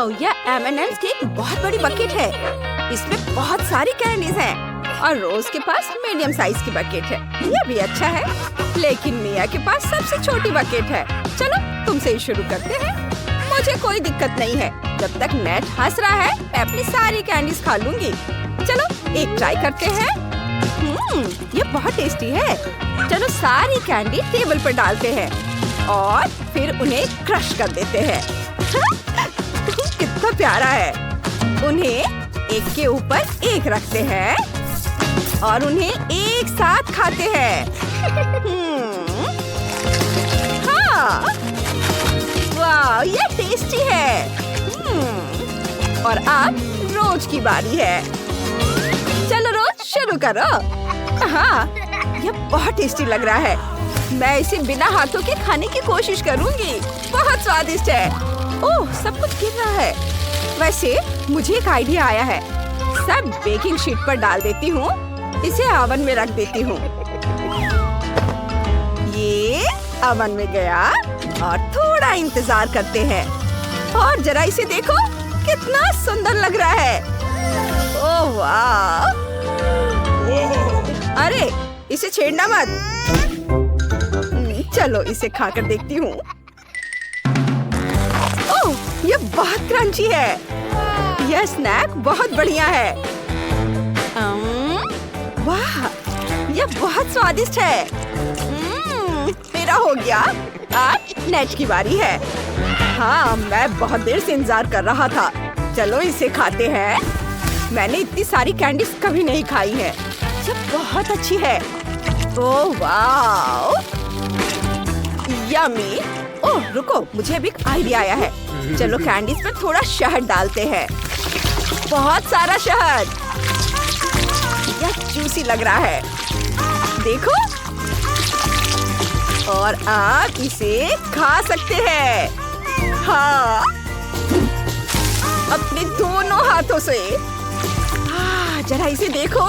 वाह, यह M&M's की एक बहुत बड़ी बकेट है। इसमें बहुत सारी कैंडीज हैं और रोज के पास मीडियम साइज की बकेट है। यह भी अच्छा है, लेकिन मिया के पास सबसे छोटी बकेट है। चलो तुमसे ही शुरू करते हैं। मुझे कोई दिक्कत नहीं है, जब तक नेट हंस रहा है मैं अपनी सारी कैंडीज खा लूंगी। चलो एक ट्राई करते हैं। ये बहुत टेस्टी है। चलो सारी कैंडी टेबल पर डालते हैं और फिर उन्हें क्रश कर देते हैं। कितना प्यारा है। उन्हें एक के ऊपर एक रखते हैं और उन्हें एक साथ खाते हैं। हाँ, वाह, ये टेस्टी है। और अब रोज की बारी है। चलो रोज शुरू करो। हाँ, यह बहुत टेस्टी लग रहा है। मैं इसे बिना हाथों के खाने की कोशिश करूंगी। बहुत स्वादिष्ट है। ओह, सब कुछ गिर रहा है। वैसे मुझे एक आइडिया आया है। सब बेकिंग शीट पर डाल देती हूँ। इसे ओवन में रख देती हूँ। ये ओवन में गया और थोड़ा इंतजार करते हैं। और जरा इसे देखो, कितना सुंदर लग रहा है। ओह वाह! अरे, इसे छेड़ना मत। चलो इसे खाकर देखती हूँ। ओह, ये बहुत क्रंची है। यह स्नैक बहुत बढ़िया है। वाह, यह बहुत स्वादिष्ट है। मेरा हो गया। अब नेट की बारी है। हाँ, मैं बहुत देर से इंतजार कर रहा था। चलो इसे खाते हैं। मैंने इतनी सारी कैंडीज कभी नहीं खाई है। ये बहुत अच्छी है। ओह वाह, यम्मी। ओह रुको, मुझे अभी एक आइडिया आया है। चलो कैंडीज पर थोड़ा शहद डालते हैं। बहुत सारा शहद। यह जूसी लग रहा है, देखो। और आप इसे खा सकते हैं। हाँ, अपने दोनों हाथों से। जरा इसे देखो,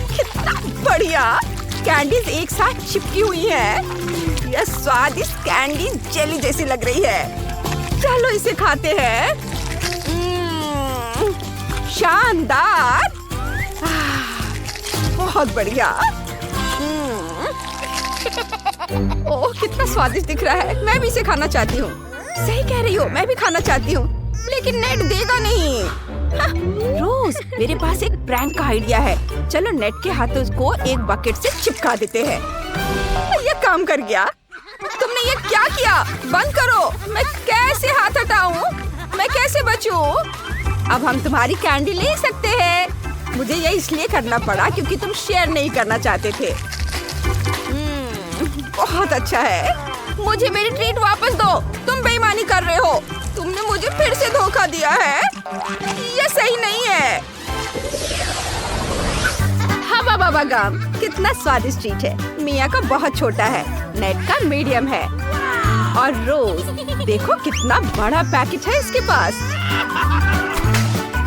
कितना बढ़िया। कैंडीज एक साथ चिपकी हुई है। यह स्वादिष्ट कैंडी जेली जैसी लग रही है। चलो इसे खाते हैं। शानदार। बहुत बढ़िया। ओह, कितना स्वादिष्ट दिख रहा है। मैं भी इसे खाना चाहती हूँ। सही कह रही हो, मैं भी खाना चाहती हूँ, लेकिन नेट देगा नहीं। रोज, मेरे पास एक प्रैंक का आइडिया है। चलो नेट के हाथों को एक बकेट से चिपका देते हैं। ये काम कर गया। तुमने ये क्या किया? बंद करो। मैं कैसे हाथ हटाऊं? मैं कैसे बचूं? अब हम तुम्हारी कैंडी ले सकते हैं। मुझे ये इसलिए करना पड़ा क्योंकि तुम शेयर नहीं करना चाहते थे। बहुत अच्छा है। मुझे मेरी ट्रीट वापस दो। तुम बेईमानी कर रहे हो। तुमने मुझे फिर से धोखा दिया है। ये सही नहीं है। हवा बाबा गाम, कितना स्वादिष्ट ट्रीट है। मिया का बहुत छोटा है, नेट का मीडियम है। और रोज, देखो कितना बड़ा पैकेट है इसके पास।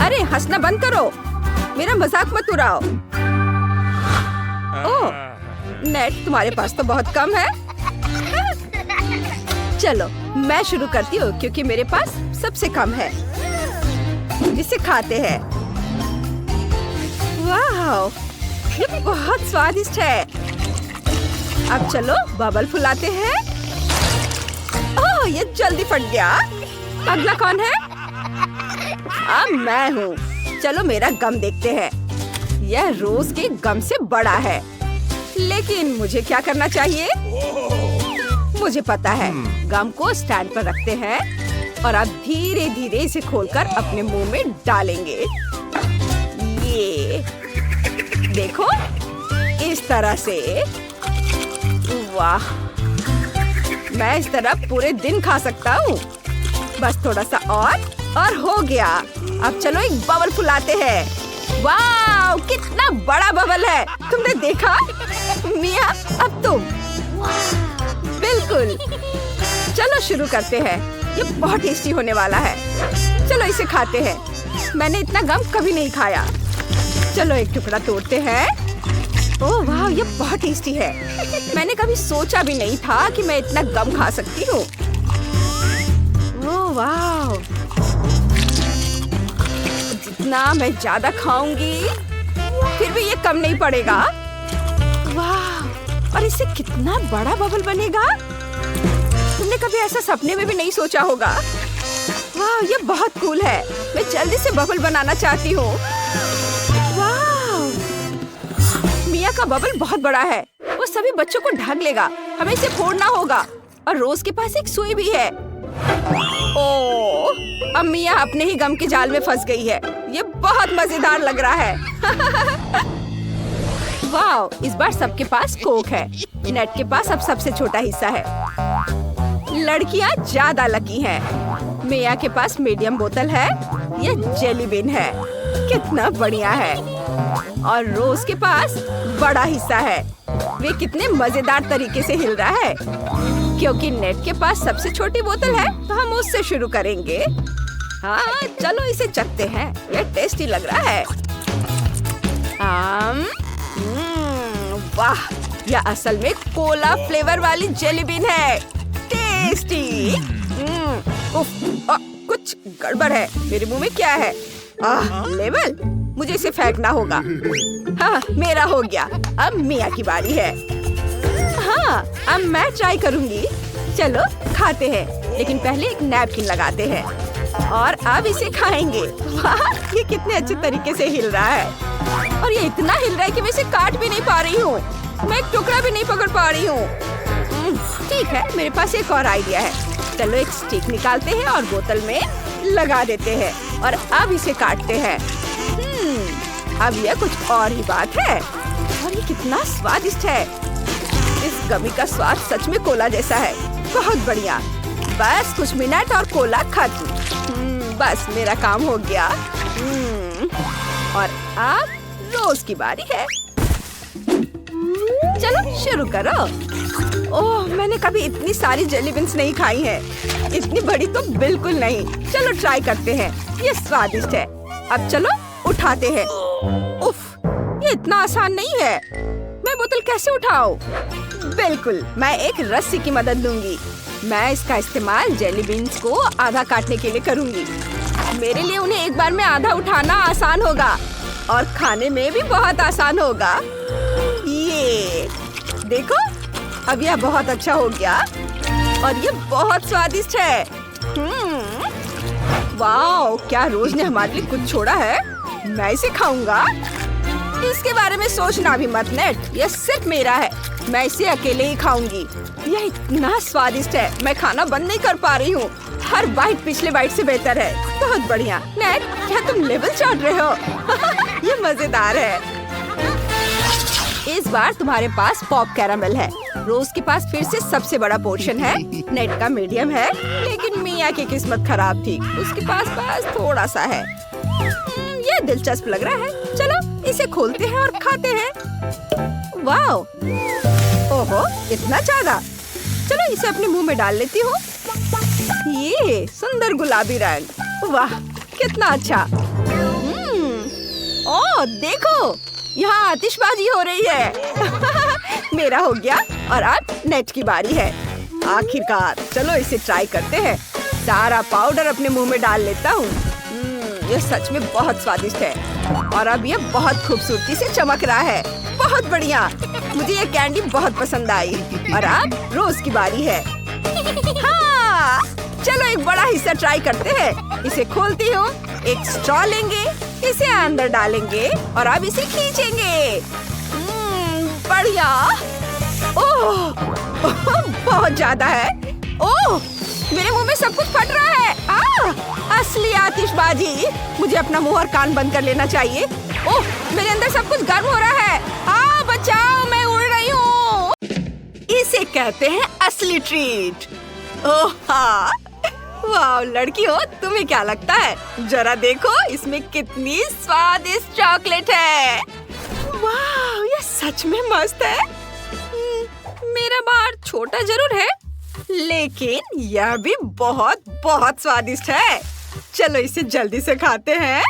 अरे हंसना बंद करो, मेरा मजाक मत उड़ाओ। ओह, नेट तुम्हारे पास तो बहुत कम है। चलो मैं शुरू करती हूँ क्योंकि मेरे पास सबसे कम है। इसे खाते हैं। वाह, ये बहुत स्वादिष्ट है। अब चलो बबल फुलाते हैं। ओह, ये जल्दी फट गया। अगला कौन है? अब मैं हूँ। चलो मेरा गम देखते हैं। यह रोज के गम से बड़ा है, लेकिन मुझे क्या करना चाहिए? मुझे पता है। गम को स्टैंड पर रखते हैं और अब धीरे धीरे इसे खोलकर अपने मुंह में डालेंगे। ये देखो, इस तरह से। वाह, मैं इस तरह पूरे दिन खा सकता हूँ। बस थोड़ा सा और हो गया। अब चलो एक बबल फुलाते हैं। वाह, कितना बड़ा बबल है। तुमने देखा? मिया, अब तुम। बिल्कुल। चलो शुरू करते हैं। ये बहुत टेस्टी होने वाला है। चलो इसे खाते हैं। मैंने इतना गम कभी नहीं खाया। चलो एक टुकड़ा तोड़ते हैं। ओह वाह, ये बहुत टेस्टी है। मैंने कभी सोचा भी नहीं था कि मैं इतना गम खा सकती हूँ। ओह वाह, जितना मैं ज्यादा खाऊंगी फिर भी ये कम नहीं पड़ेगा। वाह, और इससे कितना बड़ा बबल बनेगा। तुमने कभी ऐसा सपने में भी नहीं सोचा होगा। वाह, ये बहुत कूल है। मैं जल्दी से बबल बनाना चाहती हूँ। वाह, मिया का बबल बहुत बड़ा है। वो सभी बच्चों को ढक लेगा। हमें इसे फोड़ना होगा। और रोज के पास एक सुई भी है। ओह, अब मिया अपने ही गम के जाल में फंस गई है। ये बहुत मजेदार लग रहा है। वाह, इस बार सबके पास कोक है। नेट के पास अब सबसे छोटा हिस्सा है। लड़कियां ज्यादा लकी हैं। मिया के पास मीडियम बोतल है। ये जेली बीन है। कितना बढ़िया है। और रोज के पास बड़ा हिस्सा है। वे कितने मजेदार तरीके से हिल रहा है। क्योंकि नेट के पास सबसे छोटी बोतल है तो हम उससे शुरू करेंगे। हाँ, चलो इसे चखते हैं। ये टेस्टी लग रहा है। वाह, यह असल में कोला फ्लेवर वाली जेली बीन है। टेस्टी। उफ, कुछ गड़बड़ है। मेरे मुंह में क्या है? लेबल, मुझे इसे फेंकना होगा। हाँ, मेरा हो गया। अब मिया की बारी है। हाँ, अब मैं ट्राई करूंगी। चलो खाते हैं, लेकिन पहले एक नैपकिन लगाते हैं और अब इसे खाएंगे। वाह, ये कितने अच्छे तरीके से हिल रहा है। और ये इतना हिल रहा है कि मैं इसे काट भी नहीं पा रही हूँ। मैं एक टुकड़ा भी नहीं पकड़ पा रही हूँ। ठीक है, मेरे पास एक और आइडिया है। चलो एक स्टिक निकालते हैं और बोतल में लगा देते हैं और अब इसे काटते हैं। अब यह कुछ और ही बात है। और ये कितना स्वादिष्ट है। इस गमी का स्वाद सच में कोला जैसा है। बहुत बढ़िया। बस कुछ मिनट और कोला खत्म। बस मेरा काम हो गया। और अब रोज की बारी है। चलो शुरू करो। ओह, मैंने कभी इतनी सारी जेली बीन्स नहीं खाई हैं। इतनी बड़ी तो बिल्कुल नहीं। चलो ट्राई करते हैं। ये स्वादिष्ट है। अब चलो उठाते हैं। उफ, ये इतना आसान नहीं है। मैं बोतल कैसे उठाऊं? बिल्कुल, मैं एक रस्सी की मदद लूंगी। मैं इसका इस्तेमाल जेली बीन्स को आधा काटने के लिए करूंगी। मेरे लिए उन्हें एक बार में आधा उठाना आसान होगा और खाने में भी बहुत आसान होगा। ये देखो, अब यह बहुत अच्छा हो गया और ये बहुत स्वादिष्ट है। वाओ, क्या रोज ने हमारे लिए कुछ छोड़ा है? मैं इसे खाऊंगा। इसके बारे में सोचना भी मत नेट। यह सिर्फ मेरा है। मैं इसे अकेले ही खाऊंगी। यह इतना स्वादिष्ट है, मैं खाना बंद नहीं कर पा रही हूँ। हर बाइट पिछले बाइट से बेहतर है। बहुत बढ़िया। नेट, क्या तुम लेवल चाट रहे हो? ये मजेदार है। इस बार तुम्हारे पास पॉप कैरामेल है। रोज के पास फिर से सबसे बड़ा पोर्शन है। नेट का मीडियम है, लेकिन मिया की किस्मत खराब थी। उसके पास बस थोड़ा सा है। ये दिलचस्प लग रहा है। चलो इसे खोलते हैं और खाते हैं। वाओ, ओहो, इतना ज्यादा। चलो इसे अपने मुंह में डाल लेती हूँ। ये सुंदर गुलाबी रंग। वाह, कितना अच्छा। ओह देखो, यहाँ आतिशबाजी हो रही है। मेरा हो गया और अब नेट की बारी है। आखिरकार, चलो इसे ट्राई करते हैं। सारा पाउडर अपने मुंह में डाल लेता हूँ। यह सच में बहुत स्वादिष्ट है और अब यह बहुत खूबसूरती से चमक रहा है। बहुत बढ़िया, मुझे ये कैंडी बहुत पसंद आई। और अब रोज की बारी है। हाँ, चलो एक बड़ा हिस्सा ट्राई करते हैं। इसे खोलती हूँ। एक स्ट्रॉ लेंगे, इसे अंदर डालेंगे और अब इसे खींचेंगे। बढ़िया। ओह, बहुत ज्यादा है। ओह, मेरे मुंह में सब कुछ फट रहा है। असली आतिशबाजी। मुझे अपना मुंह और कान बंद कर लेना चाहिए। ओह, मेरे अंदर सब कुछ गर्म हो रहा है। बचाओ, मैं उड़ रही हूँ। इसे कहते हैं असली ट्रीट। ओह हाँ, वाह लड़की हो, तुम्हें क्या लगता है? जरा देखो, इसमें कितनी स्वादिष्ट चॉकलेट है। वाह, ये सच में मस्त है। मेरा बार छोटा जरूर है, लेकिन यह भी बहुत बहुत स्वादिष्ट है। चलो इसे जल्दी से खाते हैं।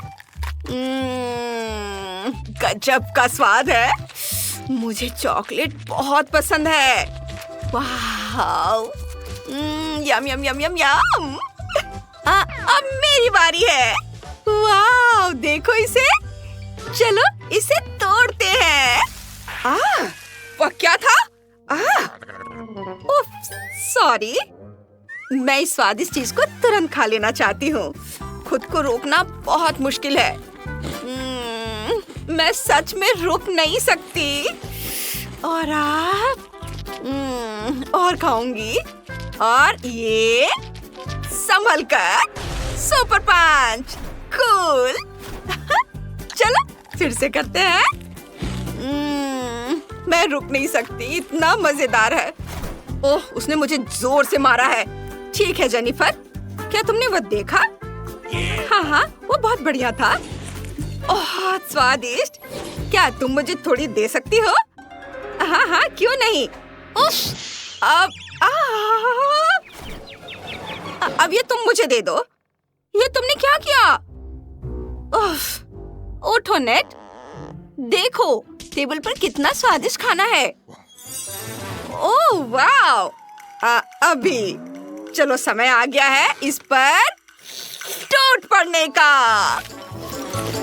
गजब का स्वाद है। मुझे चॉकलेट बहुत पसंद है। वाह, यम यम यम यम यम। अब मेरी बारी है। वाह, देखो इसे। चलो इसे तोड़ते हैं। वह क्या था? उफ, सॉरी। मैं इस स्वादिष्ट चीज को तुरंत खा लेना चाहती हूँ। खुद को रोकना बहुत मुश्किल है। मैं सच में रुक नहीं सकती। और आप और खाऊंगी। और ये संभल कर सुपर पंच। कूल। चलो फिर से करते हैं। मैं रुक नहीं सकती, इतना मजेदार है। ओह, उसने मुझे जोर से मारा है। ठीक है जेनिफर, क्या तुमने वो देखा? हाँ, वो बहुत बढ़िया था। बहुत स्वादिष्ट। क्या तुम मुझे थोड़ी दे सकती हो? हाँ, क्यों नहीं। उफ, अब ये तुम मुझे दे दो। ये तुमने क्या किया? उफ, उठो नेट। देखो टेबल पर कितना स्वादिष्ट खाना है। ओह वाव। अभी चलो समय आ गया है इस पर टूट पड़ने का।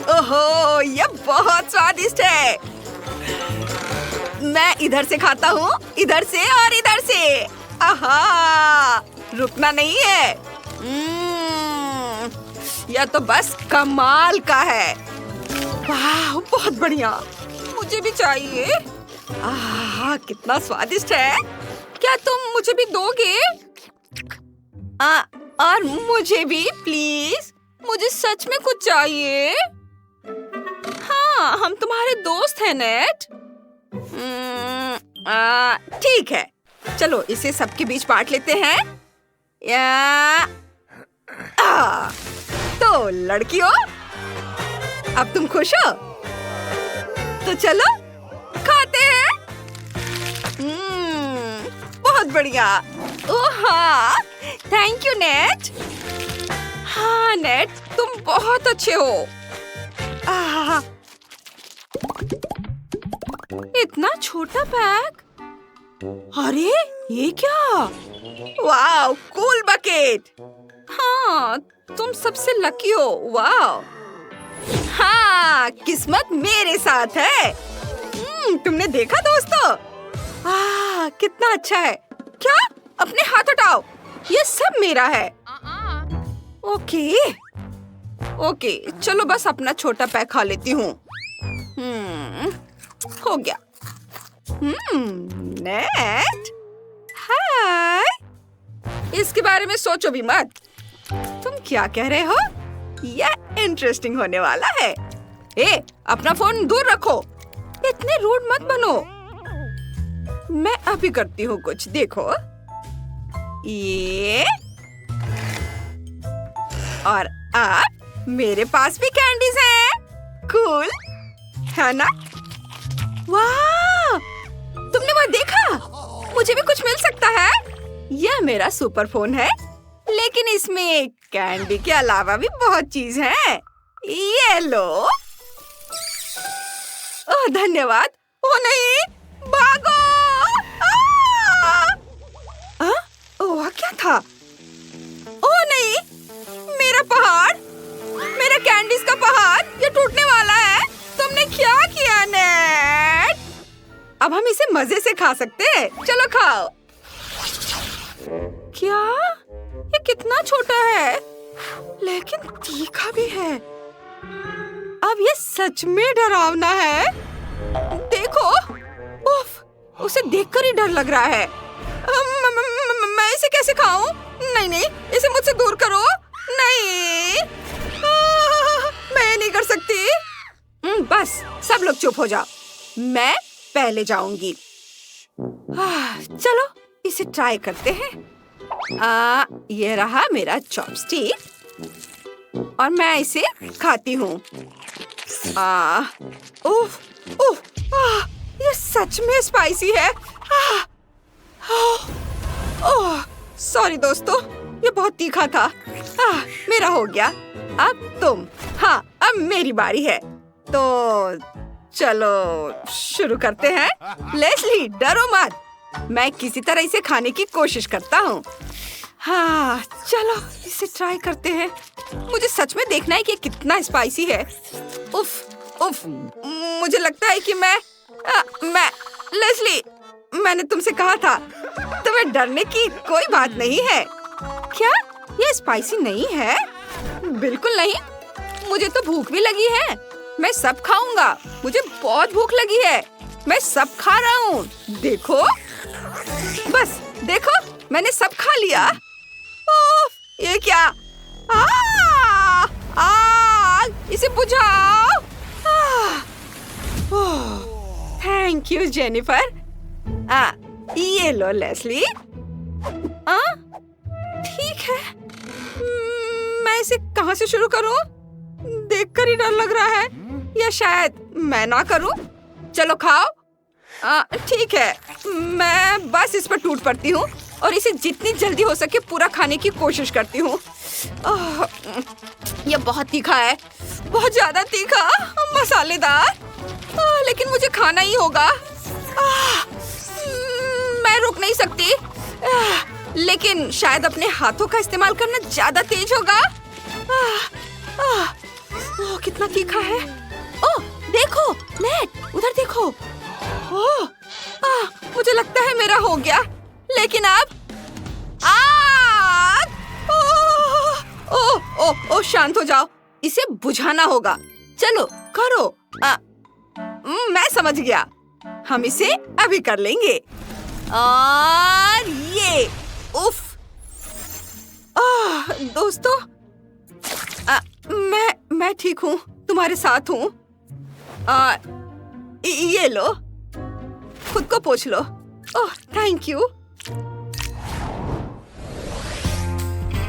ओहो, ये बहुत स्वादिष्ट है। मैं इधर से खाता हूँ, इधर से और इधर से। आहा, रुकना नहीं है। यह तो बस कमाल का है। वाह, बहुत बढ़िया। मुझे भी चाहिए। कितना स्वादिष्ट है। क्या तुम मुझे भी दोगे? और मुझे भी प्लीज। मुझे सच में कुछ चाहिए। हाँ, हम तुम्हारे दोस्त हैं नेट। ठीक है, चलो इसे सबके बीच बांट लेते हैं। तो लड़कियों, अब तुम खुश हो? तो चलो खाते हैं। बहुत बढ़िया। ओह हाँ, थैंक यू नेट। हाँ नेट, तुम बहुत अच्छे हो। इतना छोटा बैग। अरे ये क्या? वाह, कूल बकेट। हाँ, तुम सबसे लकी हो। वाह। हाँ, किस्मत मेरे साथ है। तुमने देखा दोस्तों? कितना अच्छा है। क्या? अपने हाथ हटाओ, ये सब मेरा है। ओके, चलो बस अपना छोटा पैक खा लेती हूँ। हो गया। नेट, हाय। इसके बारे में सोचो भी मत। तुम क्या कह रहे हो? यह इंटरेस्टिंग होने वाला है। अपना फोन दूर रखो। इतने रूड मत बनो। मैं अभी करती हूँ कुछ, देखो। ये और अब मेरे पास भी कैंडीज हैं। कूल है ना? वाह, तुमने वो देखा? मुझे भी कुछ मिल सकता है। यह मेरा सुपर फोन है, लेकिन इसमें कैंडी के अलावा भी बहुत चीज है। ये लो। ओह धन्यवाद। ओह नहीं, भागो। ओह क्या था? ओह नहीं, मेरा पहाड़, मेरा कैंडीज का पहाड़, ये टूटने वाला है। तुमने क्या किया नेट? अब हम इसे मजे से खा सकते हैं। चलो खाओ। क्या? ये कितना छोटा है, लेकिन तीखा भी है। अब ये सच में डरावना है। देखो, उफ, उसे देखकर ही डर लग रहा है। मैं इसे कैसे खाऊं? नहीं, इसे मुझसे दूर करो। नहीं, मैं नहीं कर सकती। बस सब लोग चुप हो जाओ, मैं पहले जाऊंगी। चलो इसे ट्राई करते हैं। ये रहा मेरा चॉपस्टिक और मैं इसे खाती हूँ। ये सच में स्पाइसी है। सॉरी दोस्तों, ये बहुत तीखा था। मेरा हो गया। अब तुम। हाँ, अब मेरी बारी है। तो चलो शुरू करते हैं। लेस्ली, डरो मत। मैं किसी तरह इसे खाने की कोशिश करता हूँ। हाँ, चलो इसे ट्राई करते हैं। मुझे सच में देखना है कि कितना स्पाइसी है। उफ, उफ, मुझे लगता है कि मैं लेस्ली, मैंने तुमसे कहा था, तुम्हें डरने की कोई बात नहीं है। क्या ये स्पाइसी नहीं है? बिल्कुल नहीं। मुझे तो भूख भी लगी है। मैं सब खाऊंगा। मुझे बहुत भूख लगी है। मैं सब खा रहा हूँ। देखो, बस देखो, मैंने सब खा लिया। ओह, ये क्या? आग! इसे बुझाओ। Thank you Jennifer. ये लो लेस्ली। ठीक है, मैं इसे कहाँ से शुरू करूँ? देखकर ही डर लग रहा है। या शायद मैं ना करूँ। चलो खाओ। ठीक है, मैं बस इस पर टूट पड़ती हूँ और इसे जितनी जल्दी हो सके पूरा खाने की कोशिश करती हूँ। यह बहुत तीखा है, बहुत ज्यादा तीखा, मसालेदार। लेकिन मुझे खाना ही होगा। मैं रुक नहीं सकती। लेकिन शायद अपने हाथों का इस्तेमाल करना ज्यादा तेज होगा। ओह, कितना तीखा है। ओह, देखो नेट, उधर देखो। ओह, मुझे लगता है मेरा हो गया। लेकिन अब ओह, शांत हो जाओ। इसे बुझाना होगा। चलो करो। मैं समझ गया। हम इसे अभी कर लेंगे। और ये, उफ। दोस्तों, मैं ठीक हूँ, तुम्हारे साथ हूँ। ये लो, खुद को पोंछ लो। ओह, थैंक यू।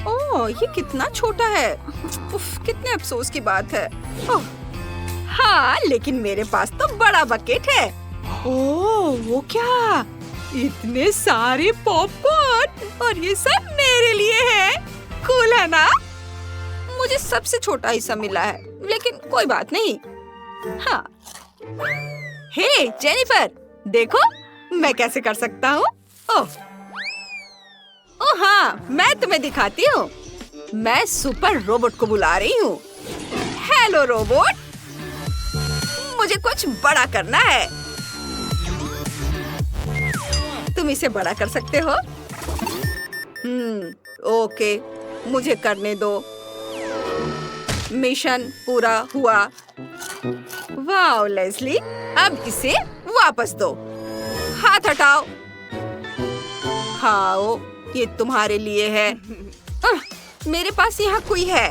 ओह, ये कितना छोटा है। उफ, कितने अफसोस की बात है। ओह, हाँ, लेकिन मेरे पास तो बड़ा बकेट है। ओह, वो क्या? इतने सारे पॉपकॉर्न, और ये सब मेरे लिए है। कूल है ना? मुझे सबसे छोटा हिस्सा मिला है, लेकिन कोई बात नहीं। हाँ। हे जेनिफर, देखो मैं कैसे कर सकता हूँ। ओह हाँ, मैं तुम्हें दिखाती हूँ। मैं सुपर रोबोट को बुला रही हूँ। हेलो रोबोट, मुझे कुछ बड़ा करना है। तुम इसे बड़ा कर सकते हो? ओके, मुझे करने दो। मिशन पूरा हुआ। वाह लेस्ली, अब इसे वापस दो। हाथ हटाओ। खाओ, ये तुम्हारे लिए है। मेरे पास यहाँ कोई है।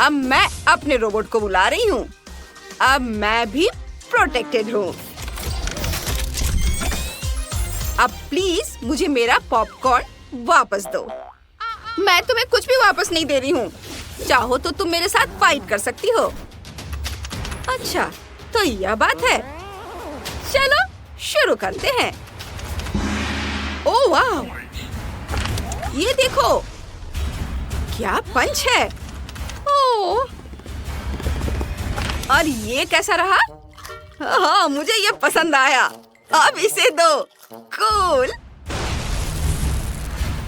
अब मैं अपने रोबोट को बुला रही हूँ। अब मैं भी प्रोटेक्टेड हूँ। अब प्लीज मुझे मेरा पॉपकॉर्न वापस दो। मैं तुम्हें कुछ भी वापस नहीं दे रही हूँ। चाहो तो तुम मेरे साथ फाइट कर सकती हो। अच्छा, तो यह बात है। चलो शुरू करते हैं। ओह वाह, ये देखो, क्या पंच है। ओह, और ये कैसा रहा? हाँ, मुझे ये पसंद आया। अब इसे दो। कूल।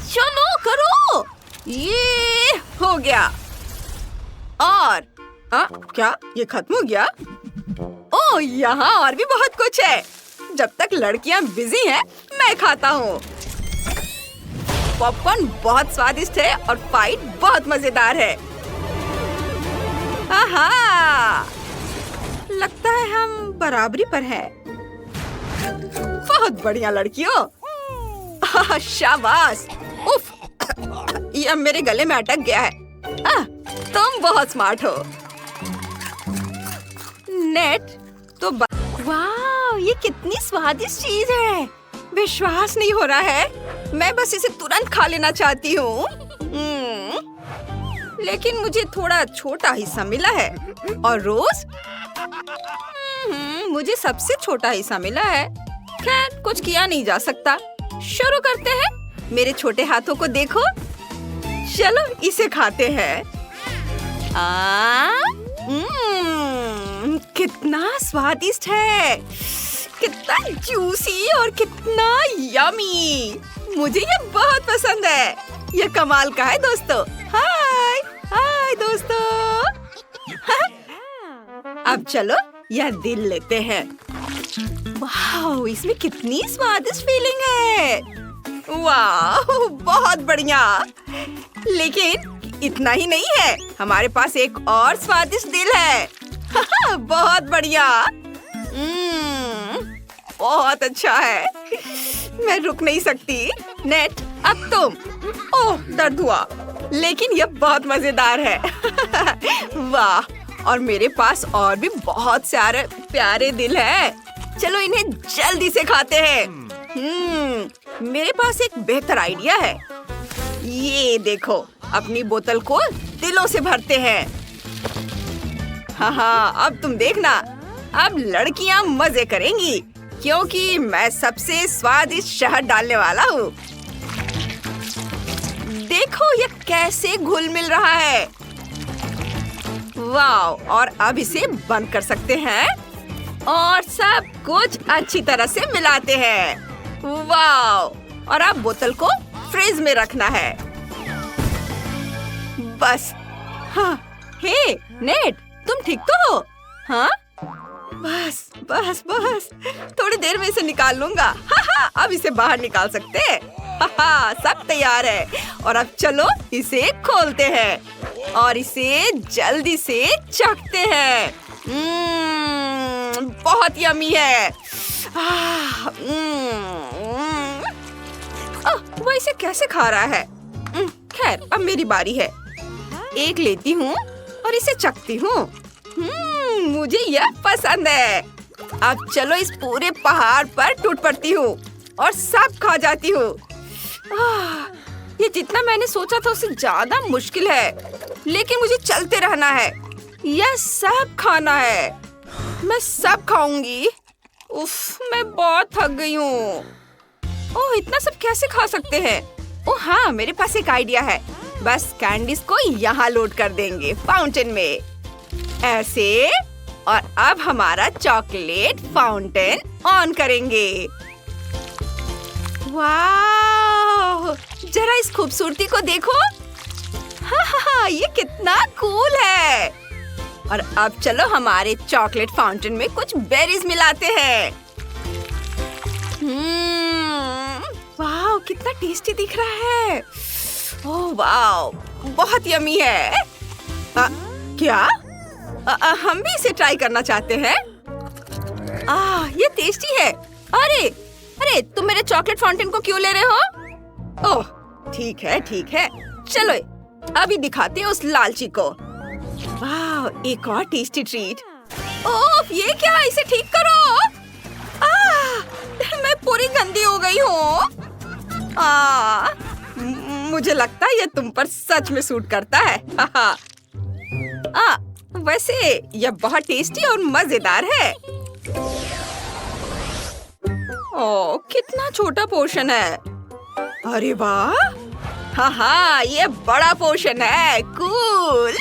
चलो करो। ये हो गया। और क्या ये खत्म हो गया? ओह, यहाँ और भी बहुत कुछ है। जब तक लड़कियाँ बिजी हैं, मैं खाता हूँ। पॉपकॉर्न बहुत स्वादिष्ट है और फाइट बहुत मजेदार है। आहा, लगता है हम बराबरी पर हैं। बहुत बढ़िया लड़कियों। शाबाश। उफ, यह मेरे गले में अटक गया है। तुम बहुत स्मार्ट हो। नेट तो वाह, ये कितनी स्वादिष्ट चीज है। विश्वास नहीं हो रहा है। मैं बस इसे तुरंत खा लेना चाहती हूँ। लेकिन मुझे थोड़ा छोटा हिस्सा मिला है। और रोज मुझे सबसे छोटा हिस्सा मिला है। खैर, कुछ किया नहीं जा सकता। शुरू करते हैं। मेरे छोटे हाथों को देखो। चलो इसे खाते हैं। कितना स्वादिष्ट है, कितना जूसी और कितना यमी। मुझे ये बहुत पसंद है। ये कमाल का है दोस्तों। हाय हाय दोस्तों। अब चलो यह दिल लेते हैं। वाह, इसमें कितनी स्वादिष्ट फीलिंग है। वाह, बहुत बढ़िया। लेकिन इतना ही नहीं है, हमारे पास एक और स्वादिष्ट दिल है। बहुत बढ़िया। बहुत अच्छा है। मैं रुक नहीं सकती। नेट, अब तुम। ओह, दर्द हुआ, लेकिन यह बहुत मजेदार है। वाह, और मेरे पास और भी बहुत सारे प्यारे दिल हैं। चलो इन्हें जल्दी से खाते हैं। मेरे पास एक बेहतर आइडिया है। ये देखो, अपनी बोतल को दिलों से भरते हैं। हाँ, अब तुम देखना, अब लड़कियां मजे करेंगी, क्योंकि मैं सबसे स्वादिष्ट शहद डालने वाला हूँ। देखो ये कैसे घुल मिल रहा है। वाह, और अब इसे बंद कर सकते हैं और सब कुछ अच्छी तरह से मिलाते हैं। वाह, और अब बोतल को फ्रिज में रखना है। बस। हाँ, हे नेट, तुम ठीक तो हो? हाँ, बस बस बस, थोड़ी देर में इसे निकाल लूंगा। अब इसे बाहर निकाल सकते हैं। सब तैयार है, और अब चलो इसे खोलते हैं और इसे जल्दी से चखते हैं। बहुत यम्मी है। वो इसे कैसे खा रहा है? खैर, अब मेरी बारी है। एक लेती हूँ और इसे चखती हूँ। मुझे यह पसंद है। अब चलो इस पूरे पहाड़ पर टूट पड़ती हूँ और सब खा जाती हूँ। ये जितना मैंने सोचा था उससे ज्यादा मुश्किल है, लेकिन मुझे चलते रहना है। यह सब खाना है। मैं सब खाऊंगी। उफ, मैं बहुत थक गई हूँ। ओह, इतना सब कैसे खा सकते हैं? ओह हाँ, मेरे पास एक आइडिया है। बस कैंडीज को यहाँ लोड कर देंगे फाउंटेन में, ऐसे। और अब हमारा चॉकलेट फाउंटेन ऑन करेंगे। वाह, जरा इस खूबसूरती को देखो। हाँ, ये कितना कूल है। और अब चलो हमारे चॉकलेट फाउंटेन में कुछ बेरीज मिलाते हैं। वाह, कितना टेस्टी दिख रहा है। ओह वाह, बहुत यम्मी है। क्या? हम भी इसे ट्राई करना चाहते हैं। ये टेस्टी है। अरे, तुम मेरे चॉकलेट फाउंटेन को क्यों ले रहे हो? ओह, ठीक है। चलो अभी दिखाते हैं उस लालची को। वाह, एक और टेस्टी ट्रीट। ओह, ये क्या? इसे ठीक करो। मैं पूरी गंदी हो गई हूँ। मुझे लगता है ये तुम पर सच में सूट करता है। वैसे यह बहुत टेस्टी और मजेदार है। ओह, कितना छोटा पोर्शन है। अरे वाह, हाँ, ये बड़ा पोर्शन है। कूल।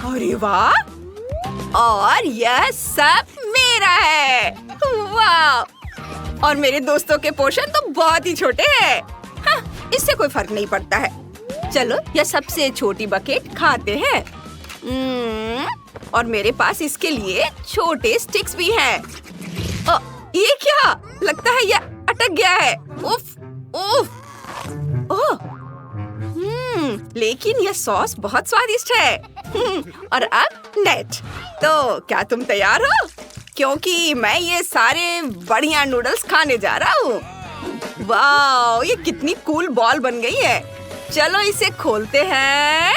अरे वाह, और यह सब मेरा है। वाह, और मेरे दोस्तों के पोर्शन तो बहुत ही छोटे हैं। इससे कोई फर्क नहीं पड़ता है। चलो यह सबसे छोटी बकेट खाते हैं। और मेरे पास इसके लिए छोटे स्टिक्स भी हैं। ये क्या? लगता है यह अटक गया है। उफ, ओह, लेकिन यह सॉस बहुत स्वादिष्ट है। और अब नेट, तो क्या तुम तैयार हो? क्योंकि मैं ये सारे बढ़िया नूडल्स खाने जा रहा हूँ। वाह, ये कितनी कूल बॉल बन गई है। चलो इसे खोलते हैं।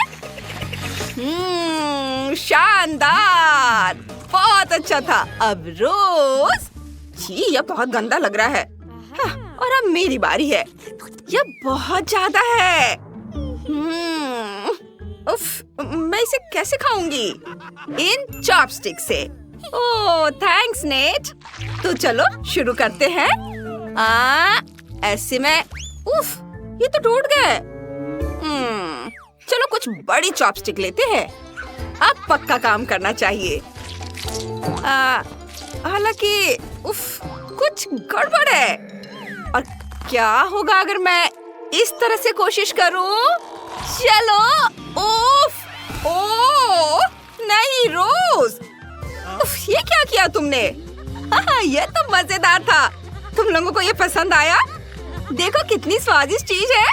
शानदार, बहुत अच्छा था। अब रोज। छी, यह बहुत गंदा लग रहा है। और अब मेरी बारी है। यह बहुत ज्यादा है। उफ, मैं इसे कैसे खाऊंगी? इन चॉपस्टिक से। ओह, थैंक्स नेट। तो चलो शुरू करते हैं। ऐसे में। उफ, ये तो टूट गए। चलो कुछ बड़ी चॉपस्टिक लेते हैं। अब पक्का काम करना चाहिए। हालांकि उफ, कुछ गड़बड़ है। और क्या होगा अगर मैं इस तरह से कोशिश करूं। चलो। उफ, ओ नहीं रोज, उफ, ये क्या किया तुमने? हाँ, ये तो मजेदार था। तुम लोगों को ये पसंद आया? देखो कितनी स्वादिष्ट चीज है।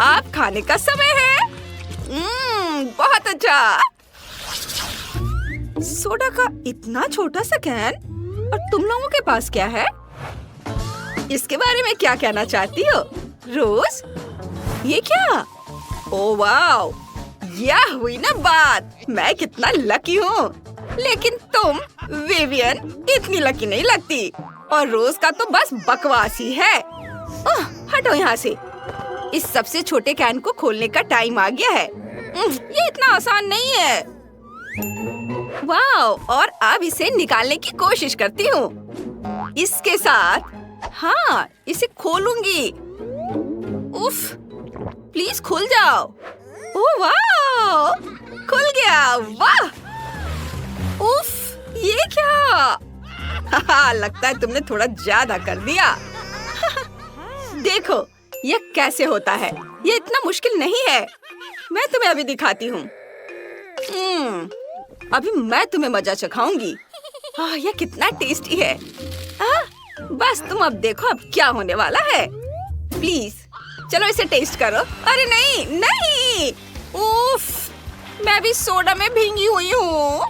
आप खाने का समय है। बहुत अच्छा। सोडा का इतना छोटा सा कैन, और तुम लोगों के पास क्या है? इसके बारे में क्या कहना चाहती हो रोज? ये क्या? ओ वाओ, यह हुई ना बात। मैं कितना लकी हूँ। लेकिन तुम विवियन इतनी लकी नहीं लगती, और रोज का तो बस बकवास ही है। हटो यहाँ से। इस सबसे छोटे कैन को खोलने का टाइम आ गया है। ये इतना आसान नहीं है। वाओ, और अब इसे निकालने की कोशिश करती हूँ। इसके साथ हाँ, इसे खोलूंगी। उफ, प्लीज खुल जाओ। ओह वाओ, खुल गया। वाह, उफ, ये क्या? लगता है तुमने थोड़ा ज्यादा कर दिया। देखो ये कैसे होता है। ये इतना मुश्किल नहीं है। मैं तुम्हें अभी दिखाती हूँ। अभी मैं तुम्हें मजा चखाऊंगी। यह कितना टेस्टी है। बस तुम अब देखो अब क्या होने वाला है। प्लीज चलो इसे टेस्ट करो। अरे नहीं नहीं, उफ, मैं भी सोडा में भींगी हुई हूँ।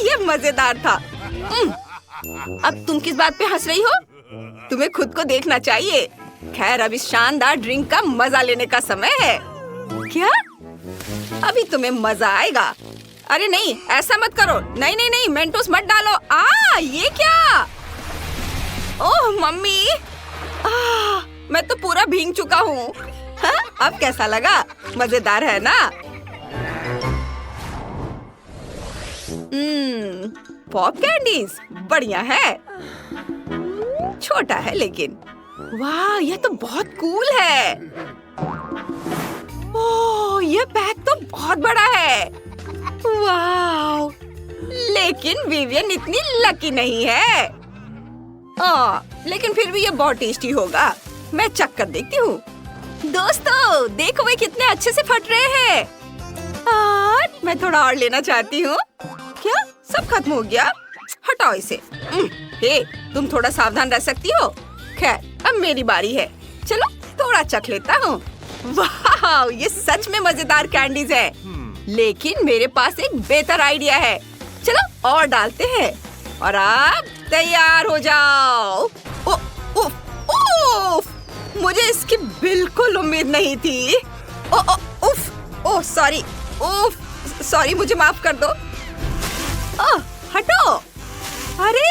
ये मजेदार था। अब तुम किस बात पे हंस रही हो? तुम्हें खुद को देखना चाहिए। खैर, अब इस शानदार ड्रिंक का मजा लेने का समय है। क्या? अभी तुम्हें मजा आएगा। अरे नहीं, ऐसा मत करो। नहीं नहीं नहीं, मेंटोस मत डालो। ये क्या? ओह मम्मी, मैं तो पूरा भीग चुका हूँ। अब कैसा लगा? मजेदार है ना? पॉप कैंडीज बढ़िया है। छोटा है लेकिन वाह, यह तो बहुत कूल है। ओह, यह बैग तो बहुत बड़ा है। वाह, लेकिन विवियन इतनी लकी नहीं है। लेकिन फिर भी यह बहुत टेस्टी होगा। मैं चख कर देखती हूँ। दोस्तों देखो, वे कितने अच्छे से फट रहे हैं। और मैं थोड़ा और लेना चाहती हूँ। क्या सब खत्म हो गया? हटाओ इसे। हे, तुम थोड़ा सावधान रह सकती हो। खैर, अब मेरी बारी है। चलो थोड़ा चख लेता हूँ। वाह, ये सच में मजेदार कैंडीज है। लेकिन मेरे पास एक बेहतर आइडिया है। चलो और डालते हैं, और आप तैयार हो जाओ। उफ, मुझे इसकी बिल्कुल उम्मीद नहीं थी। सॉरी। सॉरी, मुझे माफ कर दो। हटो। अरे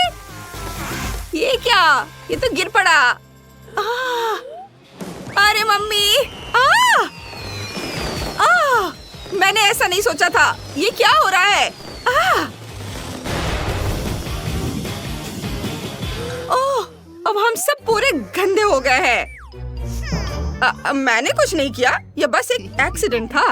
ये क्या? ये तो गिर पड़ा। अरे मम्मी, मैंने ऐसा नहीं सोचा था। ये क्या हो रहा है? ओह, अब हम सब पूरे गंदे हो गए हैं। मैंने कुछ नहीं किया, ये बस एक एक्सीडेंट था।